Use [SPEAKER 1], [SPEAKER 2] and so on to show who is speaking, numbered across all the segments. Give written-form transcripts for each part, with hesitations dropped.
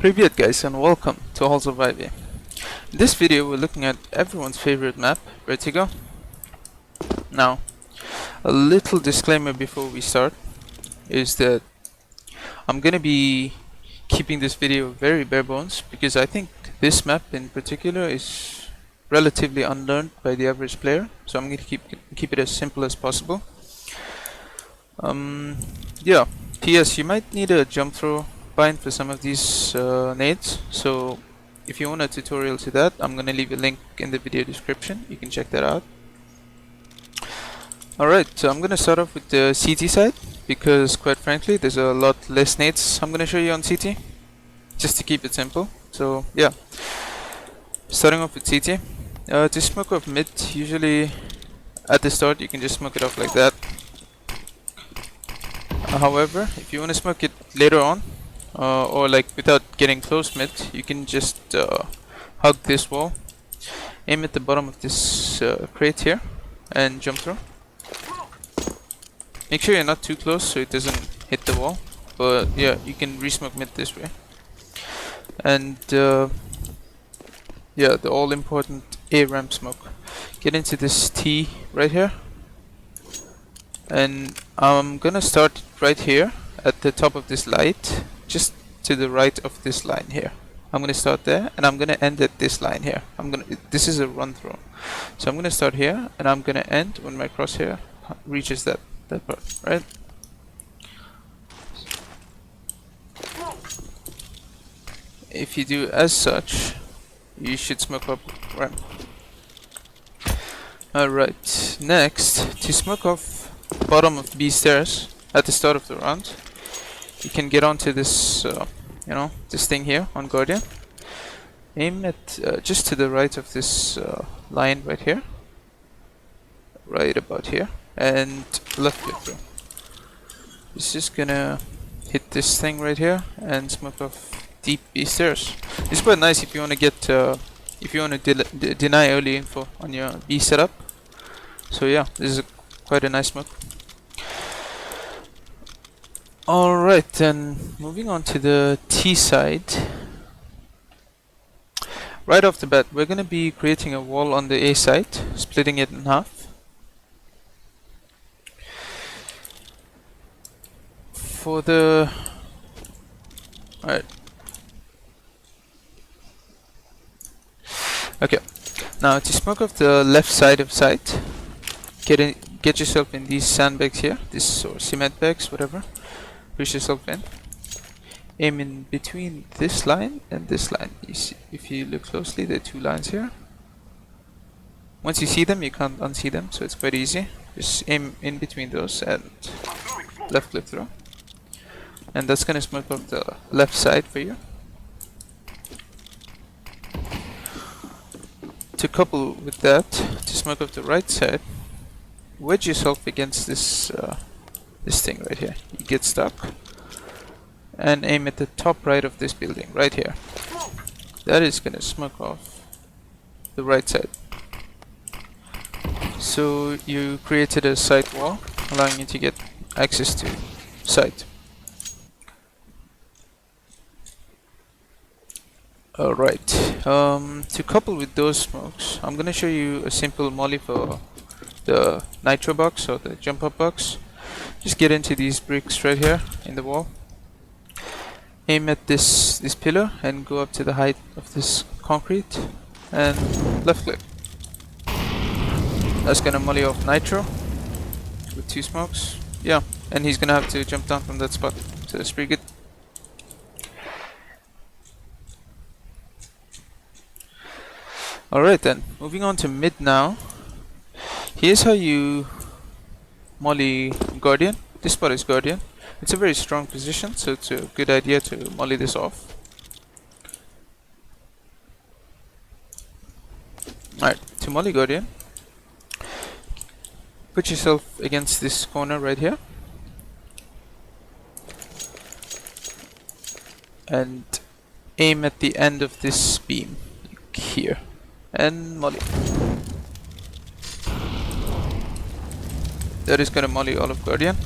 [SPEAKER 1] Привет guys and welcome to Halls of Ivy. In this video we're looking at everyone's favorite map, Vertigo. Now, a little disclaimer before we start is that I'm gonna be keeping this video very bare bones because I think this map in particular is relatively unlearned by the average player, so I'm gonna keep it as simple as possible. Yeah, P.S. you might need a jump throw bind for some of these nades, so if you want a tutorial to that, I'm gonna leave a link in the video description. You can check that out. Alright, so I'm gonna start off with the CT side because quite frankly there's a lot less nades I'm gonna show you on CT, just to keep it simple. So yeah, starting off with CT. To smoke off mid, usually at the start you can just smoke it off like that. However, if you want to smoke it later on, or like without getting close mid, you can just hug this wall, aim at the bottom of this crate here, and jump through. Make sure you're not too close so it doesn't hit the wall, but yeah, you can re-smoke mid this way. And yeah, the all-important A ramp smoke. Get into this T right here, and I'm gonna start right here at the top of this light, just to the right of this line here. I'm gonna start there and I'm gonna end at this line here. This is a run through, so I'm gonna start here and I'm gonna end when my crosshair reaches that part, right? If you do as such, you should smoke up ramp. Alright, next, to smoke off bottom of B stairs at the start of the round, you can get onto this, this thing here on Guardian. Aim at just to the right of this line right here, right about here, and left click through. It's just gonna hit this thing right here and smoke off deep B stairs. It's quite nice if you want to get, if you want to deny early info on your B setup. So yeah, this is quite a nice smoke. Alright, then moving on to the T side. Right off the bat, we're going to be creating a wall on the A side, splitting it in half. For the... Alright. Okay, now to smoke off the left side of site, get yourself in these sandbags here, or cement bags, whatever. Push yourself in. Aim in between this line and this line. You see, if you look closely, there are two lines here. Once you see them, you can't unsee them, so it's quite easy. Just aim in between those and left click through. And that's gonna smoke off the left side for you. To couple with that, to smoke off the right side, wedge yourself against this this thing right here. You get stuck and aim at the top right of this building right here. That is gonna smoke off the right side. So you created a side wall allowing you to get access to site. Alright, to couple with those smokes, I'm gonna show you a simple molly for the nitro box or the jump up box. Just get into these bricks right here in the wall. Aim at this pillar and go up to the height of this concrete and left click. That's gonna molly off nitro with two smokes. Yeah, and he's gonna have to jump down from that spot, so that's pretty good. Alright then, moving on to mid now. Here's how you molly Guardian. This spot is Guardian. It's a very strong position, so it's a good idea to molly this off. Alright, to molly Guardian, put yourself against this corner right here. And aim at the end of this beam here. And molly. That is gonna molly all of Guardian.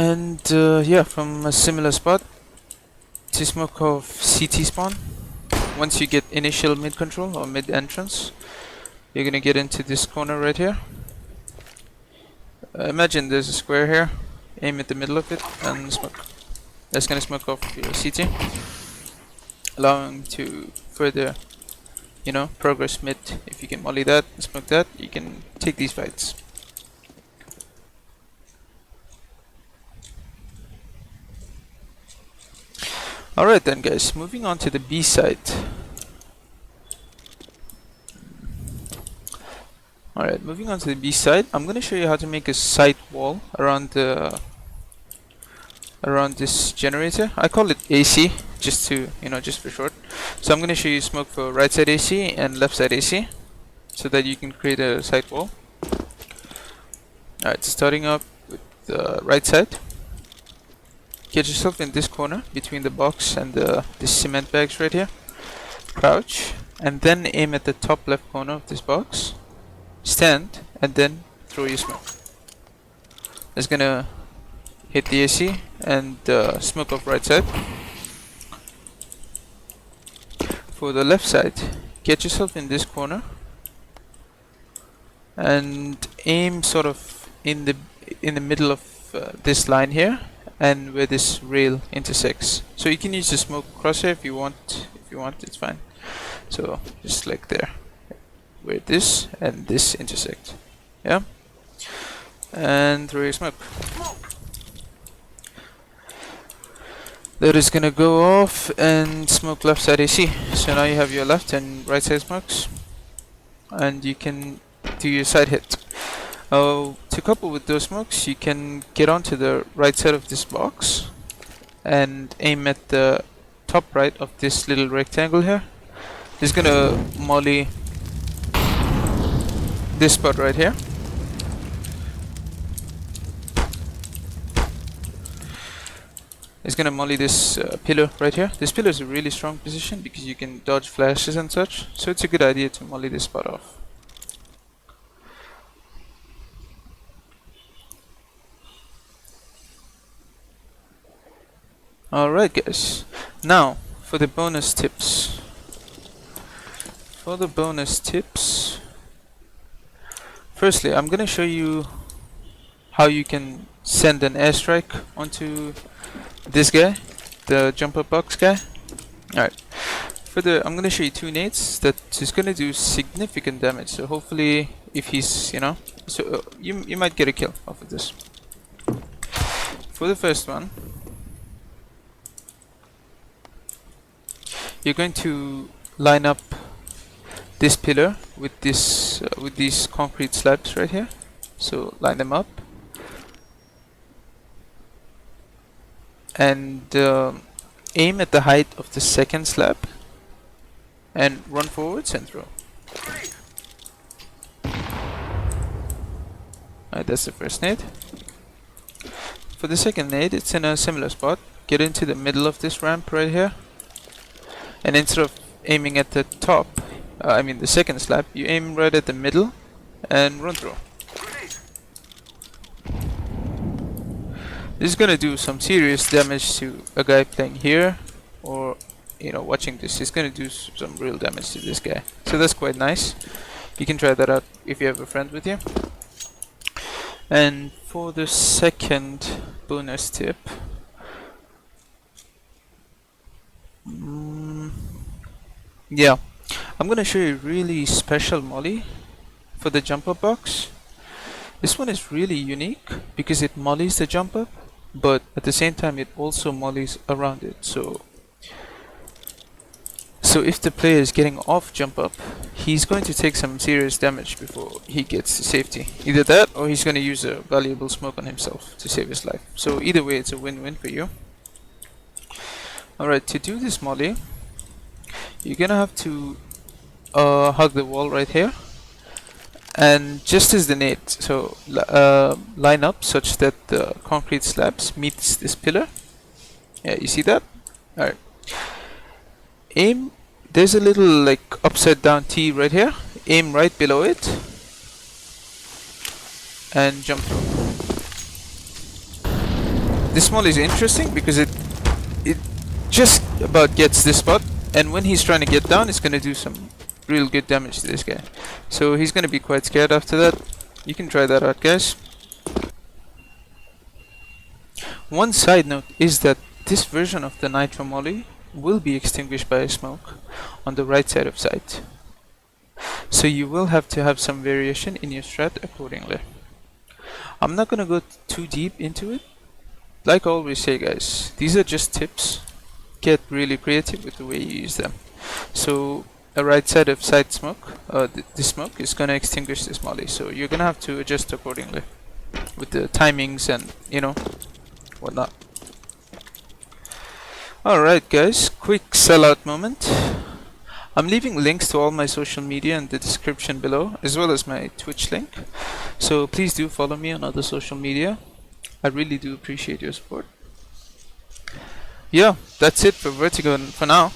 [SPEAKER 1] And yeah, from a similar spot to smoke of CT spawn. Once you get initial mid control or mid entrance, you're gonna get into this corner right here. Imagine there's a square here. Aim at the middle of it and smoke. That's gonna smoke off your CT, allowing to further, you know, progress mid. If you can molly that and smoke that, you can take these fights. Alright then guys, moving on to the B side. Alright, moving on to the B side, I'm gonna show you how to make a side wall around the this generator. I call it AC, just to, you know, just for short. So I'm gonna show you smoke for right side AC and left side AC, so that you can create a side wall. Alright, starting up with the right side. Get yourself in this corner between the box and the cement bags right here. Crouch, and then aim at the top left corner of this box. Stand, and then throw your smoke. It's gonna hit the AC and smoke off right side. For the left side, get yourself in this corner and aim sort of in the middle of this line here, and where this rail intersects. So you can use the smoke crosshair if you want. If you want, it's fine. So just like there, where this and this intersect. Yeah. And throw your smoke. That is gonna go off and smoke left side AC. So now you have your left and right side smokes, and you can do your side hit. To couple with those smokes, you can get onto the right side of this box and aim at the top right of this little rectangle here. It's gonna molly this spot right here. It's gonna molly this pillar right here. This pillar is a really strong position because you can dodge flashes and such, so it's a good idea to molly this spot off. Alright guys, now for the bonus tips. For the bonus tips, firstly I'm gonna show you how you can send an airstrike onto this guy, the jumper box guy. Alright, I'm gonna show you two nades that is gonna do significant damage, so hopefully if he's, you know, so you might get a kill off of this. For the first one, you're going to line up this pillar with this with these concrete slabs right here. So line them up and aim at the height of the second slab and run forwards and throw. Alright, that's the first nade. For the second nade, it's in a similar spot. Get into the middle of this ramp right here, and instead of aiming at the top, I mean the second slab, you aim right at the middle and run through. This is gonna do some serious damage to a guy playing here, or, you know, watching this. It's gonna do some real damage to this guy, so that's quite nice. You can try that out if you have a friend with you. And for the second bonus tip, yeah, I'm gonna show you a really special molly for the jump up box. This one is really unique because it mollies the jump up, but at the same time it also mollies around it. So if the player is getting off jump up, he's going to take some serious damage before he gets to safety. Either that, or he's going to use a valuable smoke on himself to save his life. So either way, it's a win-win for you. Alright, to do this molly, you're gonna have to hug the wall right here, and just as the nade, so line up such that the concrete slabs meets this pillar. Yeah, you see that? Alright. Aim, there's a little like upside down T right here. Aim right below it and jump through. this molly is interesting because it just about gets this spot, and when he's trying to get down, it's gonna do some real good damage to this guy. So he's gonna be quite scared after that. You can try that out, guys. One side note is that this version of the nitro molly will be extinguished by a smoke on the right side of sight. So you will have to have some variation in your strat accordingly. I'm not gonna go too deep into it. Like I always say, guys, these are just tips. Get really creative with the way you use them. So a right side of sight smoke, this smoke is gonna extinguish this molly. So you're gonna have to adjust accordingly with the timings and whatnot. Alright guys, quick sellout moment. I'm leaving links to all my social media in the description below, as well as my Twitch link. So please do follow me on other social media. I really do appreciate your support. Yeah, that's it for Vertigo for now.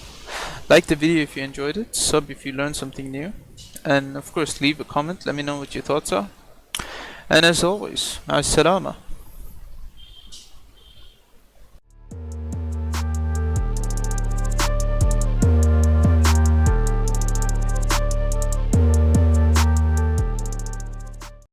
[SPEAKER 1] Like the video if you enjoyed it, sub if you learned something new, and of course leave a comment, let me know what your thoughts are. And as always, As Salama.